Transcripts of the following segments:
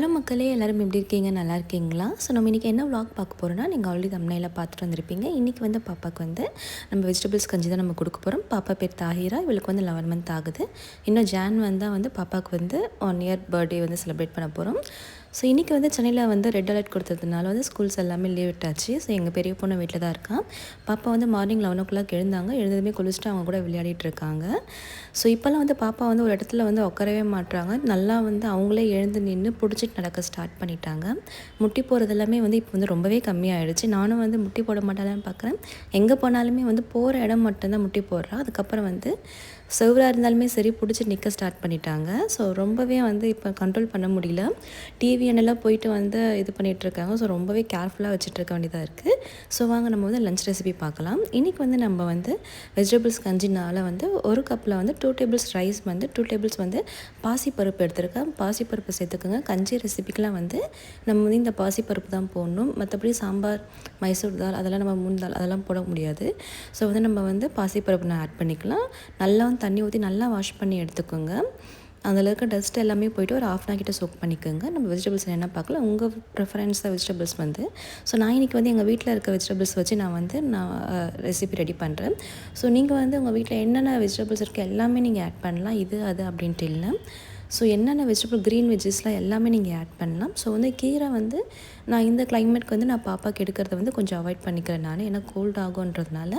Hello மக்களே, எல்லோரும் எப்படி இருக்கீங்க? நல்லா இருக்கீங்களா? ஸோ நம்ம இன்றைக்கி என்ன விளாக் பார்க்க போகிறோன்னா, நீங்கள் ஆல்ரெடி தம்ப்நெயில்ல பார்த்துட்டு வந்திருப்பீங்க. இன்றைக்கி வந்து பாப்பாவுக்கு வந்து நம்ம வெஜிடபிள்ஸ் கஞ்சி தான் நம்ம கொடுக்க போகிறோம். பாப்பா பேர் தாஹிரா. இவளுக்கு வந்து 11 மந்த் ஆகுது. இன்னும் ஜான் வந்தால் வந்து பாப்பாவுக்கு வந்து 1 இயர் பர்த்டே வந்து செலிப்ரேட் பண்ண போகிறோம். ஸோ இன்றைக்கி வந்து சென்னையில் வந்து ரெட் அலர்ட் கொடுத்ததுனால வந்து ஸ்கூல்ஸ் எல்லாமே லீவ் விட்டாச்சு. ஸோ எங்கள் பெரிய பொண்ணு வீட்டில் தான் இருக்கான். பாப்பா வந்து மார்னிங் 11 எழுந்தாங்க. எழுந்ததுமே குளிச்சுட்டு அவங்க கூட விளையாடிட்டு இருக்காங்க. ஸோ இப்போல்லாம் வந்து பாப்பா வந்து ஒரு இடத்துல வந்து உட்காரவே மாட்டுறாங்க. நல்லா வந்து அவங்களே எழுந்து நின்று பிடிச்சிட்டு நடக்க ஸ்டார்ட் பண்ணிட்டாங்க. முட்டி போடுறது எல்லாமே வந்து இப்போ வந்து ரொம்பவே கம்மியாகிடுச்சு. நானும் வந்து முட்டி போட மாட்டாதான்னு பார்க்குறேன். எங்கே போனாலுமே வந்து போகிற இடம் மட்டும்தான் முட்டி போடுறா. அதுக்கப்புறம் வந்து செவராக இருந்தாலுமே சரி பிடிச்சி நிற்க ஸ்டார்ட் பண்ணிட்டாங்க. ஸோ ரொம்பவே வந்து இப்போ கண்ட்ரோல் பண்ண முடியல. டிவி எண்ணெல்லாம் போயிட்டு வந்து இது பண்ணிகிட்ருக்காங்க. ஸோ ரொம்பவே கேர்ஃபுல்லாக வச்சுட்ருக்க வேண்டியதாக இருக்குது. ஸோ வாங்க நம்ம வந்து லஞ்ச் ரெசிபி பார்க்கலாம். இன்றைக்கி வந்து நம்ம வந்து வெஜிடபிள்ஸ் கஞ்சினால் வந்து ஒரு கப்பில் வந்து 2 டேபிள்ஸ் ரைஸ் வந்து 2 டேபிள்ஸ் வந்து பாசிப்பருப்பு எடுத்துருக்கேன். பாசிப்பருப்பு சேர்த்துக்கோங்க. கஞ்சி ரெசிபிக்கெலாம் வந்து நம்ம வந்து இந்த பாசிப்பருப்பு தான் போடணும். மற்றபடி சாம்பார், மைசூர் தால் அதெல்லாம் நம்ம மூணு தால் அதெல்லாம் போட முடியாது. ஸோ வந்து நம்ம வந்து பாசிப்பருப்பு நான் ஆட் பண்ணிக்கலாம். நல்லா தண்ணி ஊற்றி நல்லா வாஷ் பண்ணி எடுத்துக்கோங்க. அதில் இருக்க டஸ்ட் எல்லாமே போய்ட்டு ஒரு ½ கிட்ட சோக் பண்ணிக்கோங்க. நம்ம வெஜிடபிள்ஸ் என்ன பார்க்கலாம், உங்கள் ப்ரிஃபரன்ஸ் தான் வெஜிடபிள்ஸ் வந்து. ஸோ நான் இன்றைக்கி வந்து எங்கள் வீட்டில் இருக்க வெஜிடபிள்ஸ் வச்சு நான் ரெசிபி ரெடி பண்ணுறேன். ஸோ நீங்கள் வந்து உங்கள் வீட்டில் என்னென்ன வெஜிடபிள்ஸ் இருக்குது எல்லாமே நீங்கள் ஆட் பண்ணலாம். இது அது அப்படின்ட்டு இல்லை. ஸோ என்னென்ன வெஜிடபிள் க்ரீன் வெஜ்ஜஸ்லாம் எல்லாமே நீங்கள் ஆட் பண்ணலாம். ஸோ வந்து கீரை வந்து நான் இந்த கிளைமேட்க்கு வந்து நான் பாப்பாவுக்கு எடுக்கிறத வந்து கொஞ்சம் அவாய்ட் பண்ணிக்கிறேன். ஏன்னா கோல்ட் ஆகுன்றதுனால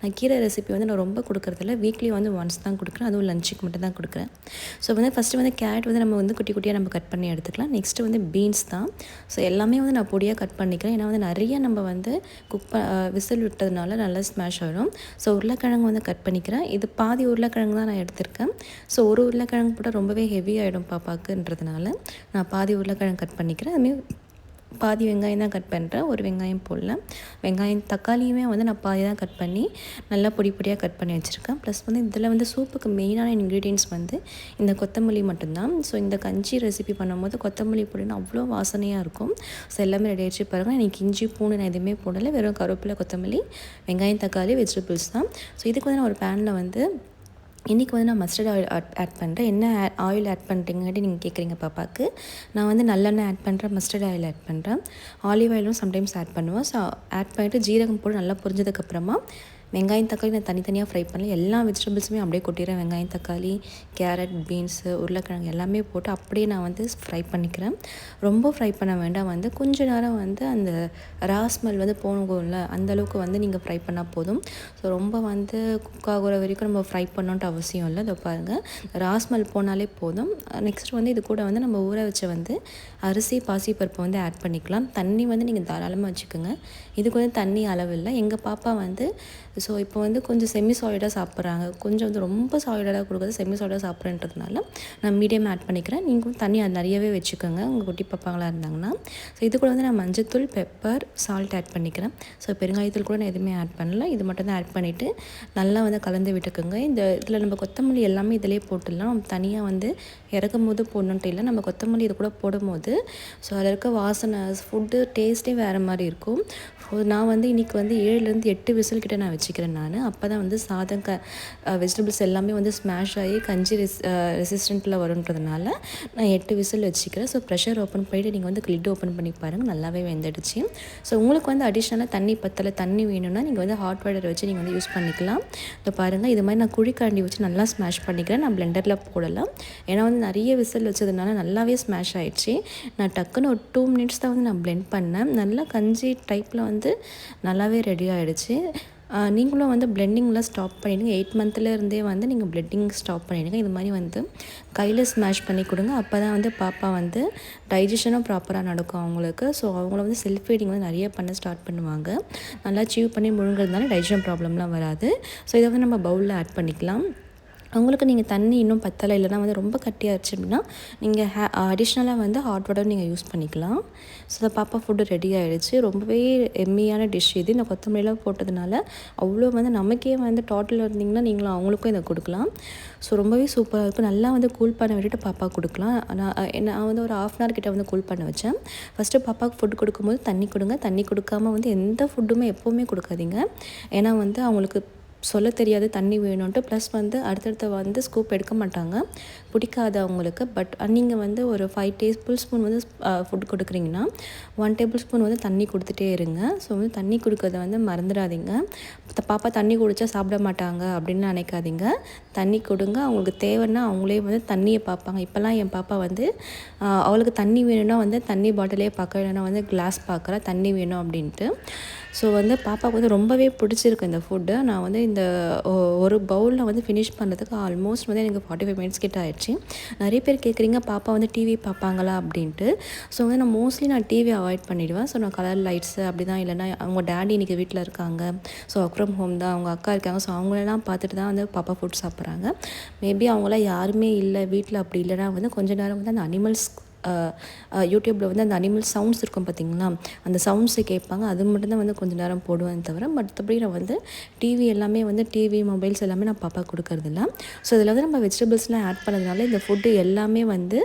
நான் கீரை ரெசிபி வந்து நான் ரொம்ப கொடுக்குறதில்ல. வீக்லி வந்து ஒன்ஸ் தான் கொடுக்குறேன். அதுவும் லஞ்சுக்கு மட்டும் தான் கொடுக்குறேன். ஸோ வந்து ஃபஸ்ட்டு வந்து கேரட் வந்து நம்ம வந்து குட்டி குட்டியாக நம்ம கட் பண்ணி எடுத்துக்கலாம். நெக்ஸ்ட்டு வந்து பீன்ஸ் தான். ஸோ எல்லாமே வந்து நான் பொடியாக கட் பண்ணிக்கிறேன். ஏன்னா வந்து நிறைய நம்ம வந்து விசில் விட்டதுனால நல்லா ஸ்மாஷ் ஆகிடும். ஸோ உருளைக்கிழங்கு வந்து கட் பண்ணிக்கிறேன். இது பாதி உருளைக்கிழங்கு தான் நான் எடுத்திருக்கேன். ஸோ ஒரு உருளைக்கிழங்கு போட்டால் ரொம்பவே ஹெவி ஆகிடும் பாப்பாக்குன்றதுனால நான் பாதி உருளைக்கிழங்கு கட் பண்ணிக்கிறேன். அதுமாதிரி பாதி வெங்காயம் தான் கட் பண்ணுறேன். ஒரு வெங்காயம் போடல. வெங்காயம் தக்காளியுமே வந்து நான் பாதி தான் கட் பண்ணி நல்லா பொடி பொடியாக கட் பண்ணி வச்சுருக்கேன். ப்ளஸ் வந்து இதில் வந்து சூப்புக்கு மெயினான இன்க்ரீடியன்ட்ஸ் வந்து இந்த கொத்தமல்லி மட்டும்தான். ஸோ இந்த கஞ்சி ரெசிபி பண்ணும்போது கொத்தமல்லி பொடினா அவ்வளோ வாசனையாக இருக்கும். ஸோ எல்லாமே ரெடி ஆகிடுச்சு பாருங்கள். இன்றைக்கி இஞ்சி பூண்டு நான் எதுவுமே போடலை. வெறும் கருவேப்பிலை, கொத்தமல்லி, வெங்காயம், தக்காளி, வெஜிடபிள்ஸ் தான். ஸோ இதுக்கு வந்து நான் ஒரு பேனில் வந்து இன்றைக்கி வந்து நான் மஸ்டர்ட் ஆயில் ஆட் பண்ணுறேன். என்ன ஆயில் ஆட் பண்ணுறீங்கன்ட்டு நீங்கள் கேட்குறீங்க பாப்பாவுக்கு. நான் வந்து நல்லெண்ணெய் ஆட் பண்ணுறேன், மஸ்டர்ட் ஆயில் ஆட் பண்ணுறேன், ஆலிவ் ஆயிலும் சம்டைம்ஸ் ஆட் பண்ணுவேன். ஸோ ஆட் பண்ணிவிட்டு ஜீரகம் போட்டு நல்லா பொரிஞ்சதுக்கப்புறமா வெங்காயம், தக்காளி நான் தனித்தனியாக ஃப்ரை பண்ணல. எல்லா வெஜிடபிள்ஸுமே அப்படியே கொட்டிடுறேன். வெங்காயம், தக்காளி, கேரட், பீன்ஸு, உருளைக்கிழங்கு எல்லாமே போட்டு அப்படியே நான் வந்து ஃப்ரை பண்ணிக்கிறேன். ரொம்ப ஃப்ரை பண்ண வேண்டாம். வந்து கொஞ்ச நேரம் வந்து அந்த ஸ்மெல் வந்து போகணும்ல அந்தளவுக்கு வந்து நீங்கள் ஃப்ரை பண்ணால் போதும். ஸோ ரொம்ப வந்து குக் ஆகுற வரைக்கும் நம்ம ஃப்ரை பண்ணணுன்ட்டு அவசியம் இல்லை. இதை பாருங்கள், ஸ்மெல் போனாலே போதும். நெக்ஸ்ட் வந்து இது கூட வந்து நம்ம ஊற வச்ச வந்து அரிசி, பாசிப்பருப்பை வந்து ஆட் பண்ணிக்கலாம். தண்ணி வந்து நீங்கள் தாராளமாக வச்சுக்கோங்க. இதுக்கு வந்து தண்ணி அளவு இல்லை. எங்கள் பாப்பா வந்து ஸோ இப்போ வந்து கொஞ்சம் செமி சாலிடாக சாப்பிட்றாங்க. கொஞ்சம் வந்து ரொம்ப சாலிடாக கொடுக்குறது செமி சாலிடாக சாப்பிட்றேன்றதுனால நான் மீடியம் ஆட் பண்ணிக்கிறேன். நீங்களும் தண்ணி அது நிறையவே வச்சுக்கோங்க உங்கள் குட்டி பாப்பாங்களாக இருந்தாங்கன்னா. ஸோ இது கூட வந்து நான் மஞ்சத்தூள், பெப்பர், சால்ட் ஆட் பண்ணிக்கிறேன். ஸோ பெருங்காயத்தூள் கூட நான் எதுவுமே ஆட் பண்ணல. இது மட்டும் தான் ஆட் பண்ணிவிட்டு நல்லா வந்து கலந்து விட்டுக்கோங்க. இதில் நம்ம கொத்தமல்லி எல்லாமே இதிலே போட்டுடலாம். நம்ம தனியாக வந்து இறக்கும் போது போடணுன்ட்டு இல்லை. நம்ம கொத்தமல்லி இது கூட போடும்போது ஸோ அதில் இருக்க வாசனை, ஃபுட்டு டேஸ்ட்டே வேறு மாதிரி இருக்கும். நான் வந்து இன்றைக்கி வந்து 7 to 8 விசில் கிட்ட நான் வச்சுக்கிறேன். அப்போ தான் வந்து சாதம் வெஜிடபிள்ஸ் எல்லாமே வந்து ஸ்மாஷ் ஆகி கஞ்சி ரெசிஸ்டண்ட்டில் வருன்றதுனால நான் 8 விசில் வச்சுக்கிறேன். ஸோ ப்ரெஷர் ஓப்பன் பண்ணிவிட்டு நீங்கள் வந்து லிட் ஓப்பன் பண்ணி பாருங்கள், நல்லாவே வெந்துடுச்சு. ஸோ உங்களுக்கு வந்து அடிஷ்னலாக தண்ணி வேணும்னா நீங்கள் வந்து ஹாட் வாட்டர் வச்சு நீங்கள் வந்து யூஸ் பண்ணிக்கலாம். இப்போ பாருங்கள், இது மாதிரி நான் குழிக்கரண்டி வச்சு நல்லா ஸ்மாஷ் பண்ணிக்கிறேன். நான் பிளெண்டரில் போடலாம். ஏன்னா வந்து நிறைய விசில் வச்சதுனால நல்லாவே ஸ்மாஷ் ஆகிடுச்சு. நான் டக்குன்னு ஒரு 2 minutes தான் வந்து நான் பிளெண்ட் பண்ணேன். நல்லா கஞ்சி டைப்பில் வந்து நல்லாவே ரெடி ஆகிடுச்சு. நீங்களும் வந்து பிளெண்டிங்லாம் ஸ்டாப் பண்ணிவிடுங்க. 8 monthலேருந்தே வந்து நீங்கள் பிளெண்டிங் ஸ்டாப் பண்ணிவிடுங்க. இது மாதிரி வந்து கையில் ஸ்மாஷ் பண்ணி கொடுங்க. அப்போ தான் வந்து பாப்பா வந்து டைஜஷனும் ப்ராப்பராக நடக்கும் அவங்களுக்கு. ஸோ அவங்கள வந்து செல்ஃப் ஃபீடிங் வந்து நிறைய பண்ண ஸ்டார்ட் பண்ணுவாங்க. நல்லா சீவ் பண்ணி முழுங்கிறதுனால டைஜஷன் ப்ராப்ளம்லாம் வராது. ஸோ இதை வந்து நம்ம பவுலில் ஆட் பண்ணிக்கலாம். அவங்களுக்கு நீங்கள் தண்ணி இன்னும் பத்தலை, இல்லைனா வந்து ரொம்ப கட்டியாகிடுச்சு அப்படின்னா நீங்கள் அடிஷ்னலாக வந்து ஹாட் வாட்டர் நீங்கள் யூஸ் பண்ணிக்கலாம். ஸோ இந்த பாப்பா ஃபுட்டு ரெடி ஆகிடுச்சு. ரொம்பவே எம்மியான டிஷ் இது. இந்த கொத்தமல்லிலாம் போட்டதுனால அவ்வளோ வந்து நமக்கே வந்து டோட்டலில் இருந்திங்கன்னா நீங்களும் அவங்களுக்கும் இதை கொடுக்கலாம். ஸோ ரொம்பவே சூப்பராக இருக்கும். நல்லா வந்து கூல் பண்ண விட்டுட்டு பாப்பா கொடுக்கலாம். நான் வந்து ஒரு ½ hour கிட்ட வந்து கூல் பண்ண வச்சேன். ஃபஸ்ட்டு பாப்பாவுக்கு ஃபுட் கொடுக்கும்போது தண்ணி கொடுங்க. தண்ணி கொடுக்காமல் வந்து எந்த ஃபுட்டுமே எப்போவுமே கொடுக்காதீங்க. ஏன்னா வந்து அவங்களுக்கு சொல்ல தெரியாது தண்ணி வேணும்ன்ட்டு. ப்ளஸ் வந்து அடுத்தடுத்து வந்து ஸ்கூப் எடுக்க மாட்டாங்க, பிடிக்காது அவங்களுக்கு. பட் நீங்கள் வந்து ஒரு 5 டேபிள் ஸ்பூன் வந்து ஃபுட் கொடுக்குறீங்கன்னா 1 டேபிள் ஸ்பூன் வந்து தண்ணி கொடுத்துட்டே இருங்க. ஸோ வந்து தண்ணி கொடுக்கறத வந்து மறந்துடாதீங்க. பாப்பா தண்ணி குடித்தா சாப்பிட மாட்டாங்க அப்படின்னு நினைக்காதீங்க. தண்ணி கொடுங்க. அவங்களுக்கு தேவைன்னா அவங்களே வந்து தண்ணியை பார்ப்பாங்க. இப்போல்லாம் என் பாப்பா வந்து அவளுக்கு தண்ணி வேணும்னா வந்து தண்ணி பாட்டிலே பார்க்க, இல்லைன்னா வந்து கிளாஸ் பார்க்குறா தண்ணி வேணும் அப்படின்ட்டு. ஸோ வந்து பாப்பாவுக்கு வந்து ரொம்பவே பிடிச்சிருக்கு இந்த ஃபுட்டு. நான் வந்து இந்த ஒரு பவுலில் வந்து ஃபினிஷ் பண்ணுறதுக்கு ஆல்மோஸ்ட் வந்து எனக்கு 45 மினிட்ஸ் கிட்ட ஆயிடுச்சு. நிறைய பேர் கேட்குறீங்க பாப்பா வந்து டிவி பார்ப்பாங்களா அப்படின்ட்டு. ஸோ வந்து நான் மோஸ்ட்லி டிவி அவாய்ட் பண்ணிவிடுவேன். ஸோ நான் கலர் லைட்ஸு அப்படி தான், இல்லைனா அவங்க டேடி இன்றைக்கி வீட்டில் இருக்காங்க, ஸோ ஒர்க் ஃப்ரம் ஹோம் தான், அவங்க அக்கா இருக்காங்க, ஸோ அவங்களெல்லாம் பார்த்துட்டு தான் வந்து பாப்பா ஃபுட் சாப்பிட்றாங்க. மேபி அவங்களாம் யாருமே இல்லை வீட்டில், அப்படி இல்லைனா வந்து கொஞ்ச நேரம் வந்து அந்த அனிமல்ஸ் யூடியூப்பில் வந்து அந்த அனிமல் சவுண்ட்ஸ் இருக்கும் பார்த்திங்களா, அந்த சவுண்ட்ஸை கேட்பாங்க. அது மட்டும்தான் வந்து கொஞ்சம் நேரம் போடுவேன் தவிர, மற்றபடி நான் வந்து டிவி எல்லாமே வந்து டிவி மொபைல்ஸ் எல்லாமே நான் பாப்பா கொடுக்கறதில்ல. ஸோ இதில் வந்து நம்ம வெஜிடபிள்ஸ்லாம் ஆட் பண்ணதுனால இந்த ஃபுட்டு எல்லாமே வந்து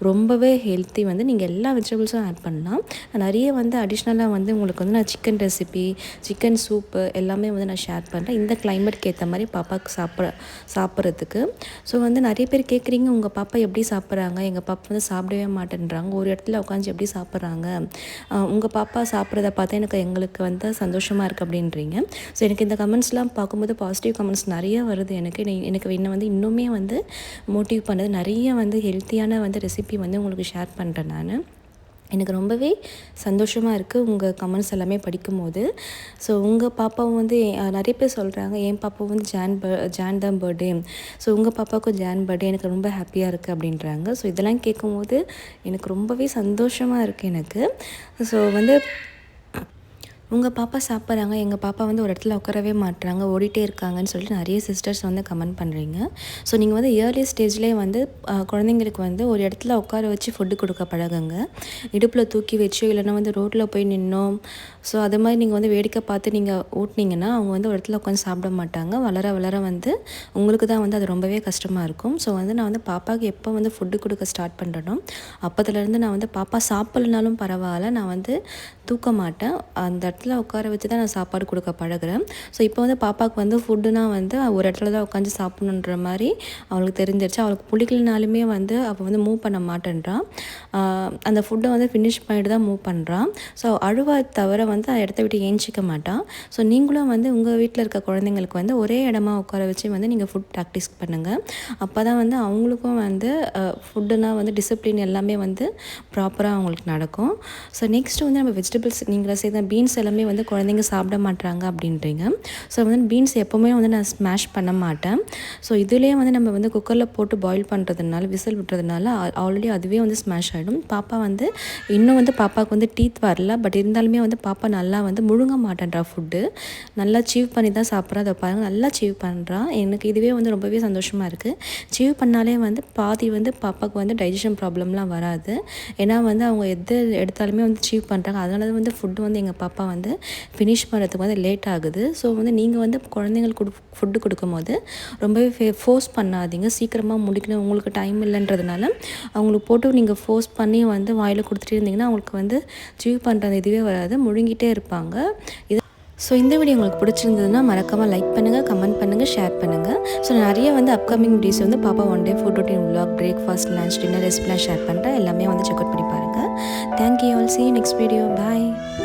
ரொம்பவே ஹெல்த்தி. வந்து நீங்கள் எல்லா வெஜிடபிள்ஸும் ஆட் பண்ணலாம். நிறைய வந்து அடிஷ்னலாக வந்து உங்களுக்கு வந்து நான் சிக்கன் ரெசிபி, சிக்கன் சூப்பு எல்லாமே வந்து நான் ஷேர் பண்ணுறேன், இந்த கிளைமேட்க்கு ஏற்ற மாதிரி பாப்பாவுக்கு சாப்பிட்றதுக்கு. ஸோ வந்து நிறைய பேர் கேட்குறீங்க, உங்கள் பாப்பா எப்படி சாப்பிட்றாங்க, எங்கள் பாப்பா வந்து சாப்பிடவே மாட்டேன்றாங்க, ஒரு இடத்துல உட்காந்து எப்படி சாப்பிட்றாங்க, உங்கள் பாப்பா சாப்பிட்றத பார்த்தா எங்களுக்கு வந்து சந்தோஷமாக இருக்குது அப்படின்றீங்க. ஸோ எனக்கு இந்த கமெண்ட்ஸ்லாம் பார்க்கும்போது பாசிட்டிவ் கமெண்ட்ஸ் நிறைய வருது. எனக்கு என்னை வந்து இன்னுமே வந்து மோட்டிவ் பண்ணுது. நிறைய வந்து ஹெல்த்தியான வந்து ரெசிபி வந்து உங்களுக்கு ஷேர் பண்ணுறேன் நான். எனக்கு ரொம்பவே சந்தோஷமாக இருக்குது உங்கள் கமெண்ட்ஸ் எல்லாமே படிக்கும்போது. ஸோ உங்கள் பாப்பாவும் வந்து நிறைய பேர் சொல்கிறாங்க, என் பாப்பா வந்து ஜான் தான் பர்த்டே, ஸோ உங்கள் பாப்பாவுக்கும் ஜான் பர்த்டே, எனக்கு ரொம்ப ஹாப்பியாக இருக்குது அப்படின்றாங்க. ஸோ இதெல்லாம் கேட்கும்போது எனக்கு ரொம்பவே சந்தோஷமாக இருக்குது எனக்கு. ஸோ வந்து உங்கள் பாப்பா சாப்பிட்றாங்க, எங்கள் பாப்பா வந்து ஒரு இடத்துல உட்காரவே மாட்டுறாங்க, ஓடிட்டே இருக்காங்கன்னு சொல்லிட்டு நிறைய சிஸ்டர்ஸ் வந்து கமெண்ட் பண்ணுறீங்க. ஸோ நீங்கள் வந்து இயர்லி ஸ்டேஜ்லேயே வந்து குழந்தைங்களுக்கு வந்து ஒரு இடத்துல உட்கார வச்சு ஃபுட்டு கொடுக்க பழகுங்க. இடுப்பில் தூக்கி வச்சோ இல்லைனா வந்து ரோட்டில் போய் நின்னோம், ஸோ அது மாதிரி நீங்கள் வந்து வேடிக்கை பார்த்து நீங்கள் ஊட்டினீங்கன்னா அவங்க வந்து ஒரு இடத்துல உட்காந்து சாப்பிட மாட்டாங்க. வளர வளர வந்து உங்களுக்கு தான் வந்து அது ரொம்பவே கஷ்டமாக இருக்கும். ஸோ வந்து நான் வந்து பாப்பாவுக்கு எப்போ வந்து ஃபுட்டு கொடுக்க ஸ்டார்ட் பண்ணுறேனோ அப்போதுலேருந்து நான் வந்து பாப்பா சாப்பிட்லனாலும் பரவாயில்ல, நான் வந்து தூக்க மாட்டேன், அந்த இடத்துல உட்கார வச்சு தான் நான் சாப்பாடு கொடுக்க பழகிறேன். ஸோ இப்போ வந்து பாப்பாவுக்கு வந்து ஃபுட்டுனா வந்து ஒரு இடத்துல தான் உட்காந்து சாப்பிடணுன்ற மாதிரி அவளுக்கு தெரிஞ்சிருச்சு. அவளுக்கு பிடிக்கலனாலுமே வந்து அவள் வந்து மூவ் பண்ண மாட்டேன்றான், அந்த ஃபுட்டை வந்து ஃபினிஷ் பண்ணிட்டு தான் மூவ் பண்ணுறான். ஸோ அழுவா தவிர வந்து இடத்த விட்டு ஏஞ்சிக்க மாட்டான். ஸோ நீங்களும் வந்து உங்கள் வீட்டில் இருக்க குழந்தைங்களுக்கு வந்து ஒரே இடமா உட்கார வச்சு வந்து நீங்கள் ஃபுட் ப்ராக்டிஸ் பண்ணுங்கள். அப்போ தான் வந்து அவங்களுக்கும் வந்து ஃபுட்டுனா வந்து டிசிப்ளின் எல்லாமே வந்து ப்ராப்பராக அவங்களுக்கு நடக்கும். ஸோ நெக்ஸ்ட்டு வந்து நம்ம வெஜிடபிள்ஸ் நீங்கள் செய்த பீன்ஸ் எல்லாமே வந்து குழந்தைங்க சாப்பிட மாட்டாங்க அப்படின்றீங்க. ஸோ வந்து பீன்ஸ் எப்போவுமே வந்து நான் ஸ்மாஷ் பண்ண மாட்டேன். ஸோ இதுலேயே வந்து நம்ம வந்து குக்கரில் போட்டு பாயில் பண்ணுறதுனால, விசில் விட்டுறதுனால ஆல்ரெடி அதுவே வந்து ஸ்மாஷ் ஆகிடும். பாப்பா வந்து இன்னும் வந்து பாப்பாவுக்கு வந்து டீத் வரல, பட் இருந்தாலுமே வந்து பாப்பா நல்லா வந்து முழுங்க மாட்டேன்றா ஃபுட்டு, நல்லா சீவ் பண்ணி தான் சாப்பிட்றா. அதை பாருங்கள், நல்லா சீவ் பண்ணுறா. எனக்கு இதுவே வந்து ரொம்பவே சந்தோஷமாக இருக்குது. சீவ் பண்ணாலே வந்து பாதி வந்து பாப்பாவுக்கு வந்து டைஜஷன் ப்ராப்ளம்லாம் வராது. ஏன்னா வந்து அவங்க எது எடுத்தாலுமே வந்து சீவ் பண்ணுறாங்க. அதனால தான் வந்து ஃபுட்டு வந்து எங்கள் பாப்பா வந்து ஃபினிஷ் பண்ணுறதுக்கு வந்து லேட் ஆகுது. ஸோ வந்து நீங்கள் வந்து குழந்தைங்களுக்கு ஃபுட்டு கொடுக்கும்போது ரொம்பவே ஃபோர்ஸ் பண்ணாதீங்க, சீக்கிரமாக முடிக்கணும், உங்களுக்கு டைம் இல்லைன்றதுனால அவங்களுக்கு போட்டு நீங்கள் ஃபோர்ஸ் பண்ணி வந்து வாயில் கொடுத்துட்டே இருந்தீங்கன்னா அவங்களுக்கு வந்து சீவ் பண்ணுறது இதுவே வராது, முழுங்கிட்டே இருப்பாங்க. ஸோ இந்த வீடியோ உங்களுக்கு பிடிச்சிருந்ததுன்னா மறக்காமல் லைக் பண்ணுங்கள், கமெண்ட் பண்ணுங்கள், ஷேர் பண்ணுங்கள். ஸோ நிறைய வந்து அப்கமிங் வீடியோஸ் வந்து பாப்பா one day food routine vlog, breakfast, lunch, dinner ரெசிபிலாம் ஷேர் பண்ணுறேன். எல்லாமே வந்து செக் அவுட் பண்ணி பாருங்கள். Thank you all. see you next video. Bye.